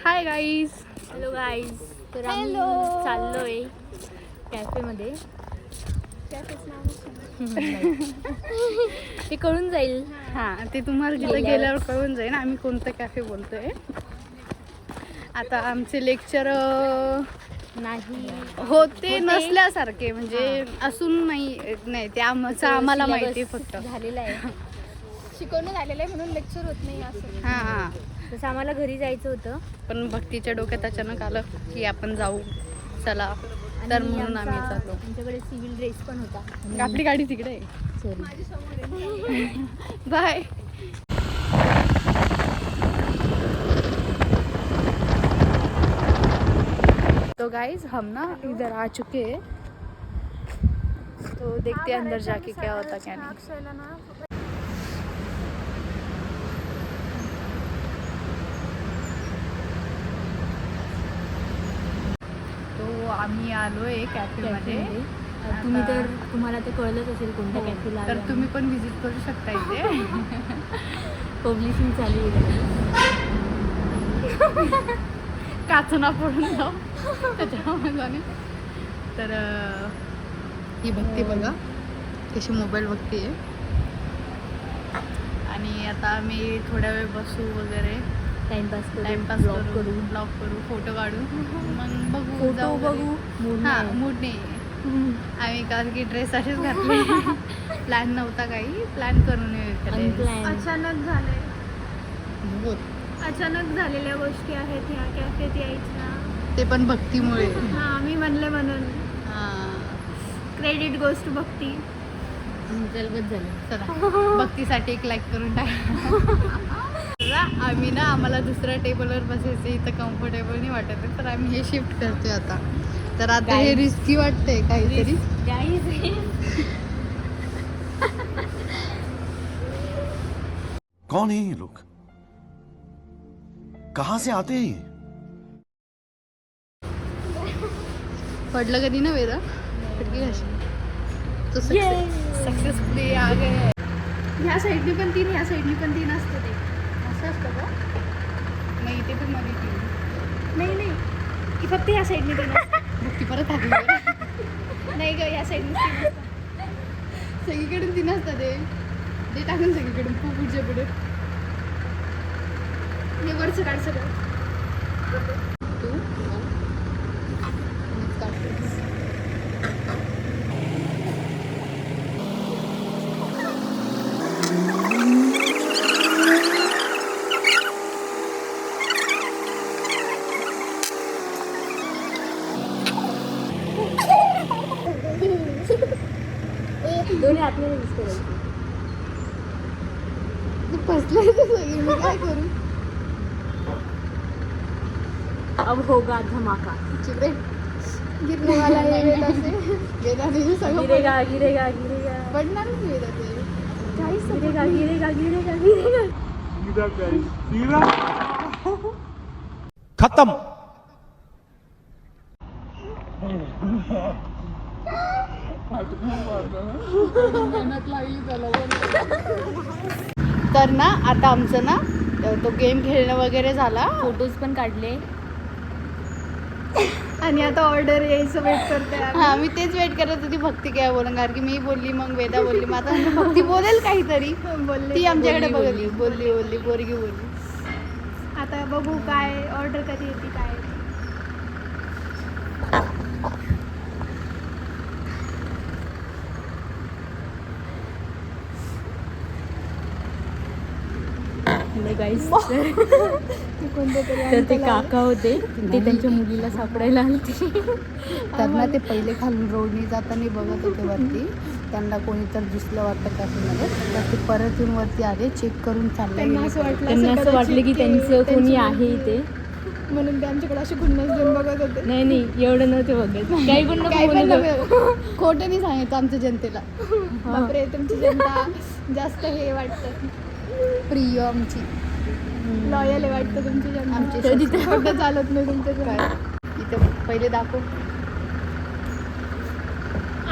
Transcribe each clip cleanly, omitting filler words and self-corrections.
Hi guys. Hello guys. तर आम्ही चाललोय कॅफेमध्ये. ते कळून जाईल. हां, ते तुम्हाला तिथे गेल्यावर कळून जाईल आम्ही कोणतं कॅफे बोलतोय. आता आमचे लेक्चर नाही होते नसल्यासारखे, म्हणजे असून नाही ते आम्हाला माहिती फक्त झालेलं आहे. शिकवणं झालेलं आहे म्हणून लेक्चर होत नाही असं. हां, तसं आम्हाला घरी जायचं होतं, पण भक्तीच्या डोक्यात अचानक आलं की आपण जाऊ चला, तर म्हणून आम्ही चाललो. आमच्याकडे सिव्हिल ड्रेस पण होता. आपली गाडी तिकडे आहे. बाय. तो गाइस हम ना इधर आ चुके हैं, तो देखते हैं अंदर जाके क्या होता क्या नहीं. तो आम्ही आलोय कॅफेमध्ये. तुम्हाला ते कळलंच असेल कोणत्या कॅफेला. तर तुम्ही पण व्हिजिट करू शकता इथे. पब्लिशिंग चालू आहे. काचना पडून जाऊ त्याच्यामध्ये. तर ही बघते बघा कशी मोबाईल बघते. आणि आता आम्ही थोड्या वेळ बसू वगैरे, टाइमपास करू, ब्लॉग करू, फोटो काढू, मग बघू जाऊ बघू. हां, मूड नाही. आम्ही कारण की ड्रेस असेच घातले. प्लॅन नव्हता काही, प्लॅन करून अचानक झालंय. बोल. अचानक झालेल्या गोष्टी आहेत ह्या कॅफेत यायच्या. ते पण भक्तीमुळे. हां, मी म्हणले म्हणून. हां, क्रेडिट गोज टू भक्ती. जलबत झालं. चला भक्तीसाठी एक लाईक करून टाका. आम्ही ना आम्हाला दुसऱ्या टेबलवर बसायचं इथं कम्फर्टेबल नाही वाटत आहे, तर आम्ही हे शिफ्ट करतोय आता. तर आता हे रिस्की वाटतंय काहीतरी. कौन है ये लोग, कहाँ से आते हैं ये? पडलं कधी ना वेदा पडली तो सक्सेसफुली आ गए. ह्या साईडनी पण 3, ह्या साईडनी पण 3 असतं ते. असं असतं का? नाही, इथे पण मध्ये तीन. नाही की फक्त ह्या साईडनी 3 असतं. भक्ती परत आली. नाही ग, ह्या साईडनी 3 असतं. सगळीकडून 3 असतात ते टाकून सगळीकडून पुढच्या पुढे. हे वरचं काढ सगळं. तू दोन्ही आतमध्ये यूज करायची. फसले सगळे, मी काय करू. अब होगा धमाका. चिपरे गिरने वाला है वेदा से. वेदाने जे सगळं गिरेगा पडणारच वेदा ते. गिरेगा. खत्म. तर ना आता आमचं ना तो गेम खेळणं वगैरे झाला, फोटोज पण काढले. आणि आता ऑर्डर यायचं वेट करते. हां, मी तेच वेट करत होती भक्ती काय बोलून, कारण की मी बोलली मग वेदा बोलली, मग आता भक्ती बोलेल काहीतरी. ती आमच्याकडे बघली, बोलली पोरगी बोलली. आता बघू काय ऑर्डर कधी येते काय. तर ते काका होते, ते त्यांच्या मुलीला सापडायला आलते. तर ना ते पहिले खालून रोडनी जाताना बघत होते वरती, त्यांना कोणी तर दिसलं वाटतं कॅफेमध्ये, तर ते परत येऊन वरती आले, चेक करून चालले. त्यांना असं वाटलं की त्यांचं कोणी आहे इथे, म्हणून ते आमच्याकडे असे खुन्नस देऊन बघत होते. नाही एवढं नव्हते बघत. काही पण खोटं नाही सांगायचं आमच्या जनतेला. बापरे, तुमची जनता जास्त हे वाटतं, प्रिय आमची, लॉयल आहे वाटतं तुमची जनता. आमची तिथे खोटं चालत नाही तुमचं काय. इथं पहिले दाखव.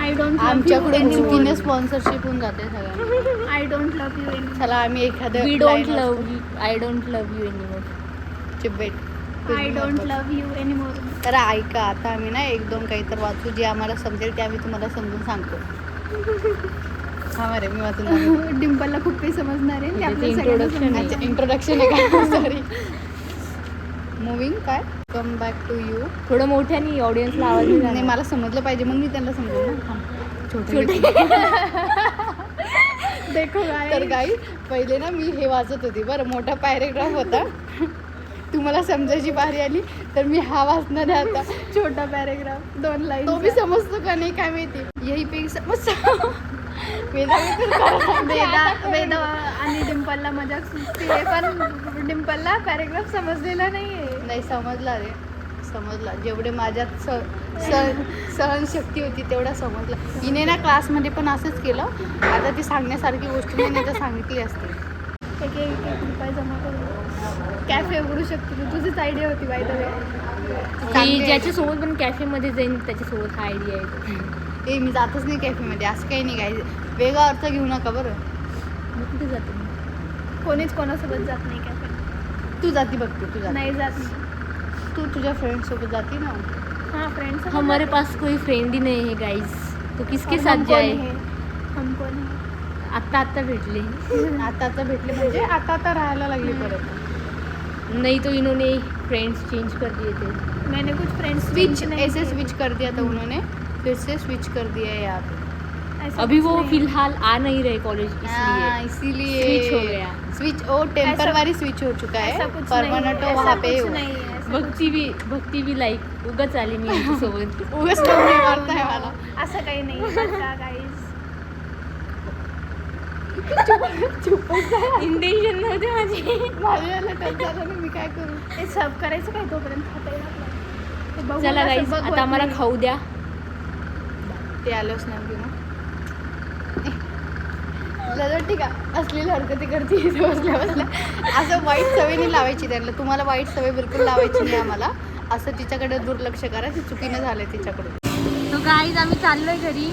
आय डोंट आमच्याकडून चुकीने स्पॉन्सरशिप होऊन जाते सगळ्यांना. I don't love you any. चला आम्ही एखादं we don't love, I don't love you anymore. चिब्बेट I don't love you anymore. तर ऐका, आता आम्ही ना एक दोन काही तर वाचू, जे आम्हाला समजेल ते आम्ही तुम्हाला समजून सांगतो. हा अरे मी वाचून दाखवते. डिम्पलला खूप काही समजणार आहे. ते आपल्या introduction सगळ्यांना आहे. समजणार. इंट्रोडक्शन आहे का? सॉरी. मुव्हिंग काय कम बॅक टू यू. थोडं मोठ्याने ऑडियन्सला आवाज नाही नाही जाणार. मला समजलं पाहिजे, मग मी त्यांना समजेल ना. थांब. छोटे देखो guys. तर गाई पहिले ना मी हे वाचत होती बरं, मोठा पॅरेग्राफ होता. तुम्हाला समजायची बारी आली तर मी हा वाचणार आहे आता. छोटा पॅरेग्राफ 2 लाईन. तो भी समजतो का नाही काय माहिती. यही पे समजतो. वेदा वेदा आणि डिम्पलला मजाक सुचते, पण डिम्पलला पॅरेग्राफ समजलेला नाहीये. नाही समजला रे, समजला. जेवढे माझ्यात सहनशक्ती होती तेवढा समजला. हिने ना क्लासमध्ये पण असंच केलं. आता ती सांगण्यासारखी गोष्ट नाही, नाही तर सांगितली असते. एक रुपये जमा करू, कॅफे उघडू शकतो तू. तुझीच आयडिया होती बाय द वे. चांगली मी ज्याच्यासोबत पण कॅफेमध्ये जाईन त्याच्यासोबत हा आयडिया आहे. ए मी जातच नाही कॅफेमध्ये, असं काही नाही. काही वेगळा अर्थ घेऊ नका बरं. मी कुठे जाते? कोणीच कोणासोबत जात नाही कॅफे. तू जाती बघते, तू जाती. नाही जात नाही. तू तुझ्या फ्रेंड्ससोबत जाती ना. हाँ फ्रेंड्स. हमारे पास कोई फ्रेंड ही नहीं है गाइस, तो किसके और साथ हम कौन जाए? है? हम कौन है? आता भेटले. आता भेटले म्हणजे आता राहायला लागली परत. नहीं तो इन्होंने फ्रेंड्स चेंज कर दिए थे. मैंने कुछ फ्रेंड्स स्विच ऐसे स्विच कर दिया था उन्होंने, फिर से स्विच कर दिया है यहाँ पे. अभी वो फिलहाल आ नहीं रहे कॉलेज, हाँ, इसलिए इसीलिए स्विच हो गया. स्विच वो टेम्पररी स्विच हो चुका ऐसा है. कुछ परमानेंट नहीं, वहाँ ऐसा पे कुछ हो. नहीं है, ऐसा भक्ती भी लाईक उगाच आली मी यांच्यासोबत. उगाच टोमणे मारताय मला. असं काही नाही बरं का गाईज. इंटेन्शन नव्हते माझे. माझ्याला टच झालं ना, मी काय करू. ते सर्व करायचं काय तोपर्यंत खाता येईल आपल्याला. ते बघून चला असं गाईज, बघवत आता आम्हाला नाही. खाऊ द्या. ते आलोच नाही घेऊन. ठीक आहे, असलेली हरकती करते इथे बसल्या बसल्या. असं वाईट सवय नाही लावायची त्यांना. तुम्हाला वाईट सवय बिलकुल लावायची नाही आम्हाला. असं तिच्याकडे दुर्लक्ष करा, ती चुकीनं झालंय तिच्याकडून. तो गाईज आम्ही चाललोय घरी.